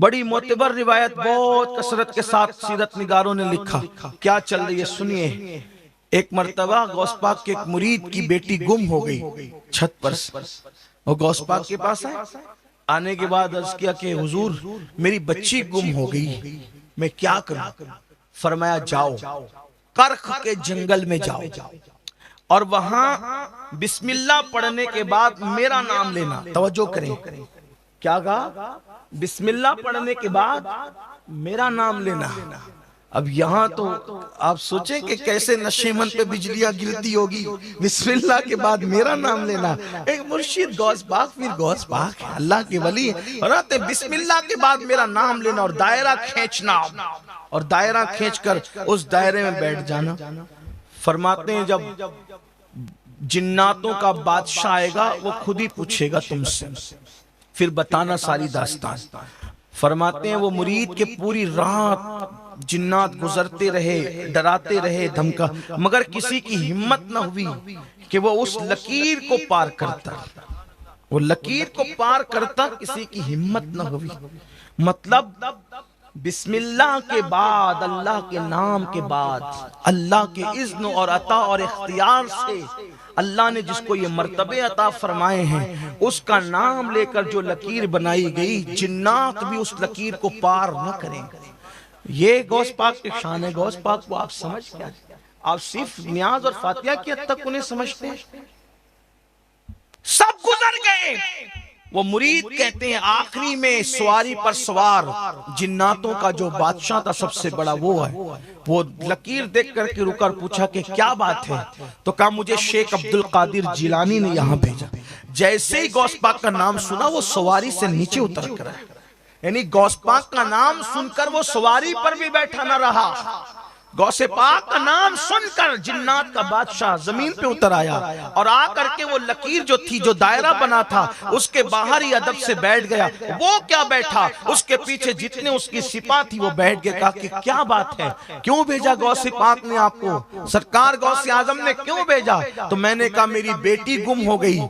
بڑی معتبر روایت بہت کثرت کے ساتھ سیرت نگاروں نے لکھا. کیا چل رہی ہے سنیے. ایک مرتبہ غوث پاک کے ایک مرید کی بیٹی گم ہو گئی چھت پر سے. وہ غوث پاک کے پاس آنے کے بعد عرض کیا کہ حضور میری بچی گم ہو گئی، میں کیا کروں؟ فرمایا جاؤ کرخ کے جنگل میں جاؤ اور وہاں بسم اللہ پڑھنے کے بعد میرا نام لینا. توجہ کریں، کیا کہا؟ بسم اللہ پڑھنے کے بعد میرا نام لینا. اب یہاں تو آپ سوچیں کہ کیسے نشیمن پہ بجلیاں گرتی ہوگی. بسم اللہ کے بعد میرا نام لینا. ایک مرشد غوث پاک، پھر غوث پاک اللہ کے ولی اور آتے بسم اللہ کے بعد میرا نام لینا اور دائرہ کھینچنا اور دائرہ کھینچ کر اس دائرے میں بیٹھ جانا. فرماتے ہیں جب جناتوں کا بادشاہ آئے گا وہ خود ہی پوچھے گا تم سے، پھر بتانا ساری داستان. فرماتے ہیں وہ مرید کے پوری رات جنات گزرتے رہے، ڈراتے رہے، دھمکا، مگر کسی کی ہمت نہ ہوئی کہ وہ اس لکیر کو پار کرتا. وہ لکیر کو پار کرتا، کسی کی ہمت نہ ہوئی. مطلب بسم اللہ کے بعد، اللہ کے نام کے بعد، اللہ کے اذن اور عطا اور اختیار سے اللہ نے جس کو یہ مرتبے عطا فرمائے ہیں، اس کا نام لے کر جو لکیر بنائی گئی، جنات بھی اس لکیر کو پار نہ کریں. یہ غوث پاک کی شان ہے. غوث پاک کو آپ سمجھ کیا؟ آپ صرف نیاز اور فاتحہ کی حد تک انہیں سمجھتے ہیں. سب گزر گئے. وہ مرید کہتے ہیں آخری میں سواری پر سوار جناتوں کا جو بادشاہ تھا سب سے بڑا وہ ہے. وہ لکیر دیکھ کر کے رکا اور پوچھا کہ کیا بات ہے؟ تو کہا مجھے شیخ عبد القادر جیلانی نے یہاں بھیجا. جیسے ہی غوث پاک کا نام سنا وہ سواری سے نیچے اتر کر آیا. یعنی غوث پاک کا نام سن کر وہ سواری پر بھی بیٹھا نہ رہا. غوث پاک کا نام سن کر جنات کا بادشاہ زمین پہ اتر آیا اور آ کر کے وہ لکیر جو تھی، جو دائرہ بنا تھا، اس کے باہر ہی ادب سے بیٹھ گیا. وہ کیا بیٹھا، اس کے پیچھے جتنے اس کی سپاہ تھی وہ بیٹھ گئے. کہا کہ کیا بات ہے، کیوں بھیجا غوث پاک نے آپ کو؟ سرکار غوث اعظم نے کیوں بھیجا؟ تو میں نے کہا میری بیٹی گم ہو گئی.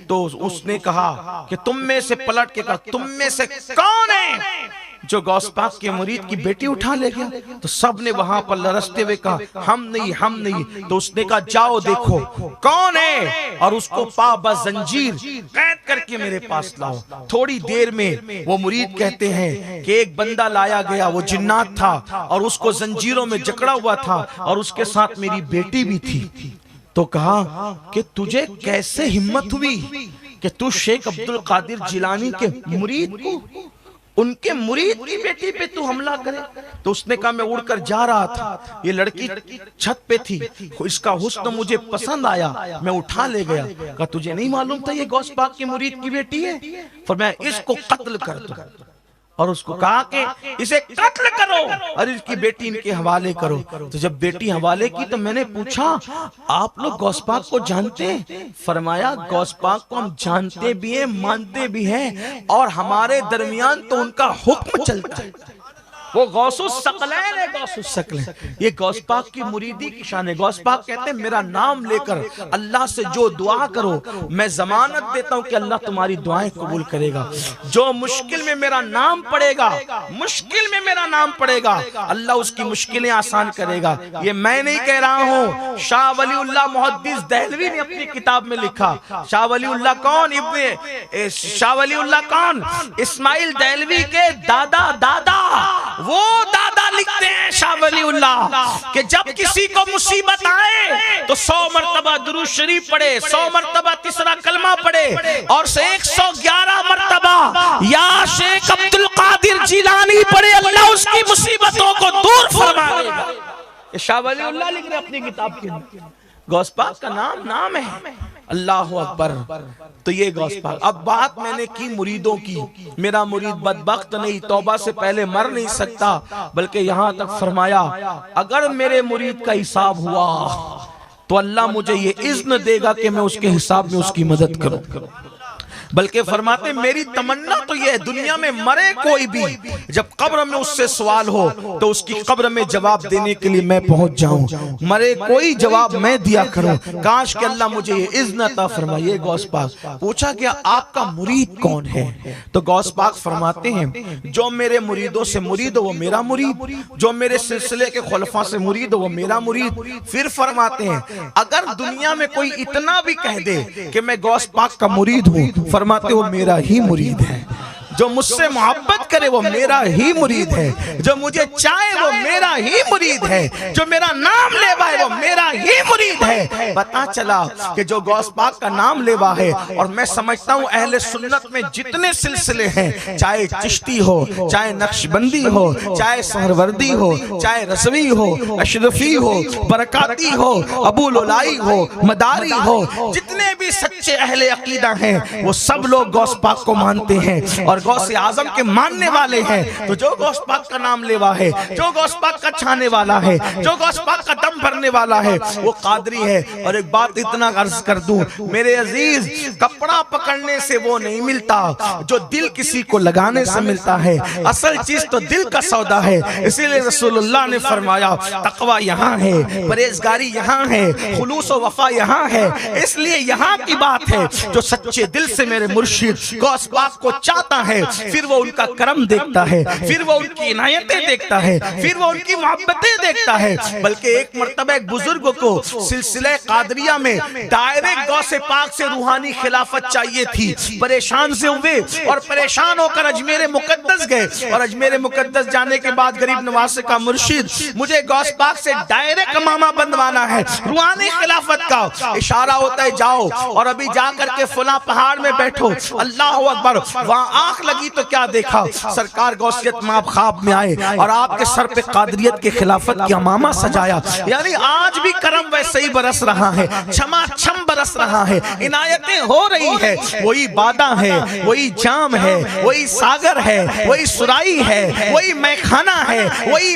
تو اس نے کہا کہ تم میں سے پلٹ کے کہا تم میں سے کون ہے جو غوث پاک کے مرید کی بیٹی اٹھا لے گیا؟ تو سب نے وہاں پر لرزتے ہوئے کہا ہم نہیں، ہم نہیں. تو اس نے کہا جاؤ دیکھو کون ہے اور اس کو پا بزنجیر قید کر کے میرے پاس لاؤ. تھوڑی دیر میں وہ مرید کہتے ہیں کہ ایک بندہ لایا گیا، وہ جنات تھا اور اس کو زنجیروں میں جکڑا ہوا تھا اور اس کے ساتھ میری بیٹی بھی تھی. تو کہا کہ تجھے کیسے ہمت ہوئی کہ تو شیخ عبد القادر جیلانی کے مرید کو، ان کے مرید کی بیٹی پہ تو حملہ کرے؟ تو اس نے کہا میں اڑ کر جا رہا تھا، یہ لڑکی چھت پہ تھی، اس کا حسن مجھے پسند آیا، میں اٹھا لے گیا. کہا تجھے نہیں معلوم تھا یہ غوث پاک کے مرید کی بیٹی ہے؟ فرمایا اس کو قتل کر دو. اور اس کو کہا کہ اسے قتل کرو اور اس کی بیٹی ان کے حوالے کرو. تو جب بیٹی حوالے کی تو میں نے پوچھا آپ لوگ غوث پاک کو جانتے ہیں؟ فرمایا غوث پاک کو ہم جانتے بھی ہیں، مانتے بھی ہیں، اور ہمارے درمیان تو ان کا حکم چلتا ہے. وہ غوث الثقلین ہے. غوث الثقلین یہ غوث پاک کی مریدی کی شان ہے. غوث پاک کہتے ہیں میرا نام لے کر اللہ سے جو دعا کرو میں ضمانت دیتا ہوں کہ اللہ تمہاری دعائیں قبول کرے گا. جو مشکل میں میرا نام پڑے گا، مشکل میں میرا نام پڑے گا، اللہ اس کی مشکلیں آسان کرے گا. یہ میں نہیں کہہ رہا ہوں، شاہ ولی اللہ محدث دہلوی نے اپنی کتاب میں لکھا. شاہ ولی اللہ کون؟ شاہ ولی اللہ کون؟ اسماعیل دہلوی کے دادا وہ دادا لکھتے ہیں شاہ ولی اللہ کہ جب کسی کو مصیبت آئے تو 100 مرتبہ درود شریف پڑھے، 100 مرتبہ تیسرا کلمہ پڑھے اور 111 مرتبہ یا شیخ عبد القادر جیلانی پڑھے، اللہ اس کی مصیبتوں کو دور فرمائے گا. یہ شاہ ولی اللہ لکھ رہے اپنی کتاب کے اندر. غوث پاک کا نام ہے. اللہ اکبر. تو یہ غوث پاک. اب بات میں نے کی مریدوں کی. میرا مرید بدبخت نہیں، توبہ سے پہلے مر نہیں سکتا، بلکہ یہاں تک فرمایا اگر میرے مرید کا حساب ہوا تو اللہ مجھے یہ اذن دے گا کہ میں اس کے حساب میں اس کی مدد کروں. بلکہ فرماتے میری تمنا تو یہ ہے دنیا میں مرے کوئی بھی، جب قبر میں اس سے سوال ہو تو اس کی قبر میں جواب دینے کے لیے میں پہنچ جاؤں، مرے کوئی جواب میں دیا کروں، کاش کہ اللہ مجھے یہ اذن عطا فرمائے۔ غوث پاک پوچھا کہ آپ کا مرید کون ہے؟ تو غوث پاک فرماتے ہیں جو میرے مریدوں سے مرید ہو وہ میرا مرید، جو میرے سلسلے کے خلفاء سے مرید ہو وہ میرا مرید۔ پھر فرماتے ہیں اگر دنیا میں کوئی اتنا بھی کہہ دے کہ میں غوث پاک کا مرید ہوں، فرماتے وہ میرا ہی مرید ہے، جو مجھ سے محبت کرے وہ میرا ہی مرید ہے، جو مجھے چاہے وہ میرا ہی مرید ہے، جو میرا نام لیوا ہے وہ میرا ہی مرید ہے۔ پتا چلا کہ جو غوث پاک کا نام لیوا ہے، اور میں سمجھتا ہوں اہل سنت میں جتنے سلسلے ہیں، چاہے چشتی ہو، چاہے نقشبندی ہو، چاہے سہروردی ہو، چاہے رضوی ہو، اشرفی ہو، برکاتی ہو، ابو لولائی ہو، مداری ہو، جتنے بھی سچے اہل عقیدہ ہیں وہ سب لوگ غوث پاک کو مانتے ہیں اور غوث اعظم کے ماننے والے ہیں۔ تو جو غوث پاک کا نام لیوا ہے، جو غوث پاک کا چھانے والا ہے، جو غوث پاک کا دم بھرنے والا ہے، وہ قادری ہے۔ اور ایک بات اتنا عرض کر دوں میرے عزیز، کپڑا پکڑنے سے وہ نہیں ملتا جو دل کسی کو لگانے سے ملتا ہے، اصل چیز تو دل کا سودا ہے۔ اسی لئے رسول اللہ نے فرمایا تقوی یہاں ہے، پرہیزگاری یہاں ہے، خلوص و وفا یہاں ہے۔ اس لیے یہاں کی بات ہے جو سچے دل سے میرے مرشد غوث پاک کو چاہتا ہے، پھر وہ ان کا کرم دیکھتا ہے، پھر وہ ان کی عنایتیں دیکھتا ہے، پھر وہ ان کی محبتیں دیکھتا ہے۔ بلکہ ایک مرتبہ ایک بزرگ کو سلسلہ قادریہ میں ڈائریکٹ غوث پاک سے روحانی خلافت چاہیے تھی، پریشان سے ہوئے اور پریشان ہو کر اجمیر مقدس گئے، اور اجمیر مقدس جانے کے بعد غریب نواز کا مرشد مجھے غوث پاک سے ڈائریکٹ امامہ بندوانا ہے روحانی خلافت کا، اشارہ ہوتا ہے جاؤ اور ابھی جا کر کے فلاں پہاڑ میں بیٹھو، اللہ اکبر۔ وہاں آنکھ لگی تو کیا دیکھا، سرکار غوثیت ماب خواب میں آئے اور آپ کے سر پہ قادریت کے خلافت کی امامہ سجایا۔ یعنی آج بھی کرم ویسے ہی برس رہا ہے، چھما چھم برس رہا ہے، عنایتیں ہو رہی ہے، وہی بادہ ہے، وہی جام ہے، وہی ساگر ہے، وہی سرائی ہے، وہی میخانہ ہے، وہی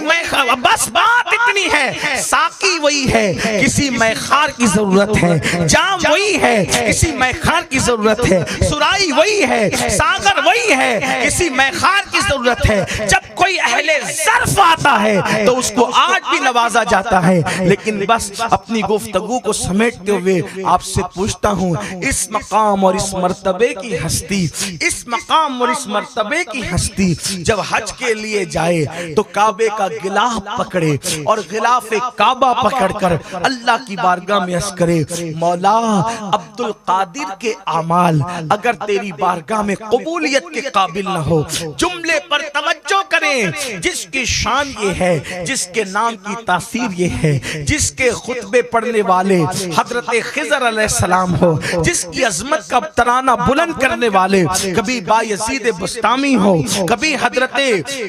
بس بات اتنی ہے، ساقی وہی ہے، کسی میخار کی ضرورت ہے، جام وہی ہے، کسی میخار کی ضرورت ہے، سرائی وہی ہے، ساگر وہی ہے، کسی میخار کی ضرورت ہے۔ جب کوئی اہل ظرف آتا ہے تو اس کو آج بھی نوازا جاتا ہے۔ لیکن بس اپنی گفتگو کو سمیٹتے ہوئے آپ سے پوچھتا ہوں، اس مقام اور اس مرتبے کی ہستی، اس مقام اور اس مرتبے کی ہستی جب حج کے لیے جائے تو کعبے کا غلاف پکڑے اور غلاف کعبہ پکڑ کر اللہ کی بارگاہ میں عرض کرے مولا عبد القادر کے اعمال اگر تیری بارگاہ میں قبولیت کے قابل نہ ہو، جملے پر توجہ کریں، جس کی شان یہ ہے، جس کے نام کی تاثیر یہ ہے، جس کے خطبے پڑھنے والے حضرت خضر علیہ السلام ہو، جس کی عظمت کا ترانہ بلند کرنے والے کبھی بایزید بستامی ہو، کبھی حضرت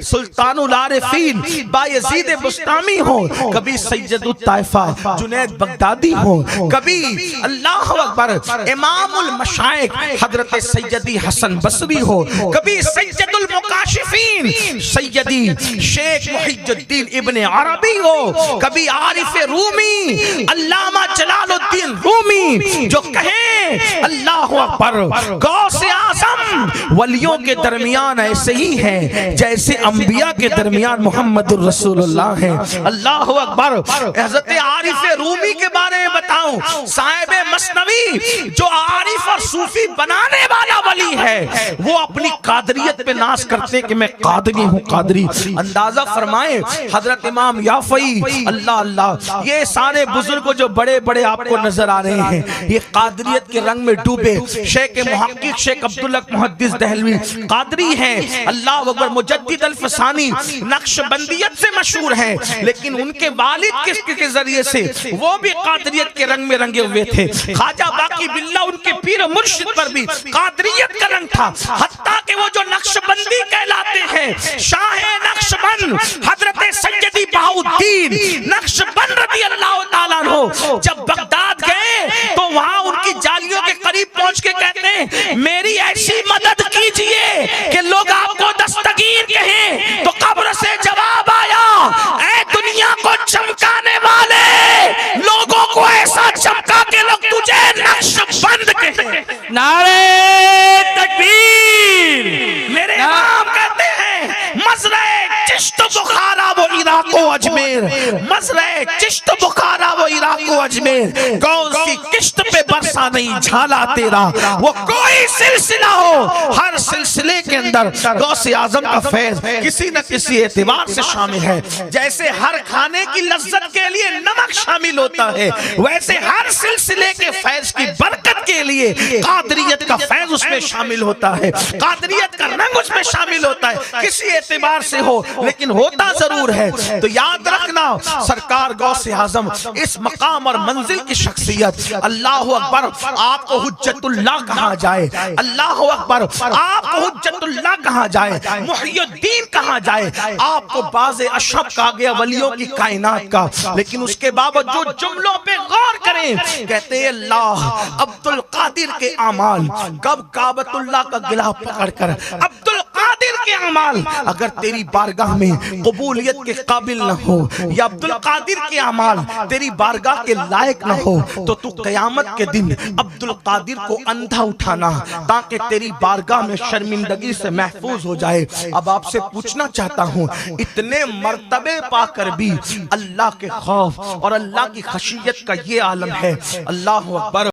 سلطان العارفین بایزید بستامی ہو، کبھی سید الطائفہ جنید بغدادی ہو، کبھی اللہ اکبر امام المشائخ حضرت سیدی حسن بصری ہو، کبھی سید المکاشفین سیدی شیخ محی الدین ابن عربی ہو، کبھی عارف رومی علامہ جلال الدین رومی جو کہیں اللہ اکبر غوث اعظم ولیوں کے درمیان ایسے ہی ہیں جیسے انبیاء کے درمیان محمد الرسول اللہ ہیں۔ اللہ اکبر۔ حضرت عارف رومی کے بارے میں بتاؤں، صاحب مثنوی جو عارف اور صوفی بنانے والا ولی ہے، وہ اپنی قادریت پہ ناز کرتے کہ میں قادری ہوں، قادری۔ اندازہ فرمائیں حضرت امام یافعی اللہ اللہ، یہ سارے بزرگ جو بڑے بڑے آپ کو نظر آ رہے ہیں یہ قادریت کے رنگ میں ڈوبے۔ شیخ محقق شیخ عبداللہ محدث دہلوی قادری ہیں، اللہ اکبر، مجدد الفسانی نقشبندیت سے مشہور ہیں، لیکن ان کے والد کے ذریعے سے وہ بھی قادریت کے رنگ میں رنگے ہوئے تھے۔ خواجہ باقی باللہ ان کے پیر مرشد پر بھی قادریت کا رنگ تھا، حتیٰ کہ وہ جو نقشبندی کہلاتے ہیں، شاہ نقشبند حضرت سیدی بہاؤالدین نقشبند رضی اللہ تعالیٰ عنہ جب بغداد گئے تو وہاں ان کی جالیوں کے قریب پہنچ کے کہتے ہیں میری ایسی مدد کیجئے کہ لوگ آپ کو دستگیر کہیں۔ تو قبر سے جواب آیا، اے دنیا کو چمکانے والے، لوگوں کو ایسا چمکا کہ لوگ تجھے نقشبند کہیں۔ نعرہ عراق و اجمیر، مزرع چشت بخارا وہ عراق و اجمیر، غوث کی کشت پہ برسا نہیں جھالا تیرا، وہ کوئی سلسلہ ہو ہر سلسلے کے اندر غوث اعظم کا فیض کسی نہ کسی اعتبار سے شامل ہے۔ جیسے ہر کھانے کی لذت کے لیے نمک شامل ہوتا ہے، ویسے ہر سلسلے کے فیض کی برکت کے لیے قادریت کا فیض اس میں شامل ہوتا ہے، قادریت کا رنگ اس میں شامل ہوتا ہے، کسی اعتبار سے ہو لیکن ہوتا ضرور ہے۔ تو یاد رکھنا سرکار غوث اعظم اس مقام اور منزل کی شخصیت، اللہ اکبر، آپ کو حجت اللہ کہا جائے، اللہ اکبر، آپ کو حجت اللہ کہا جائے، محی الدین کہا جائے، آپ کو باز اشرف کہا گیا ولیوں کی کائنات کا، لیکن اس کے باوجود جملوں پہ غور کریں، کہتے ہیں اللہ عبد القادر کے اعمال، کب کعبۃ اللہ کا گلا پکڑ کر عبد القادر کے اعمال اگر تیری بارگاہ میں قبولیت کے قابل نہ ہو، یا عبد القادر کے اعمال تیری بارگاہ کے لائق نہ ہو، تو قیامت کے دن عبد القادر کو اندھا اٹھانا تاکہ تیری بارگاہ میں شرمندگی سے محفوظ ہو جائے۔ اب آپ سے پوچھنا چاہتا ہوں، اتنے مرتبے پا کر بھی اللہ کے خوف اور اللہ کی خشیت کا یہ عالم ہے، اللہ اکبر۔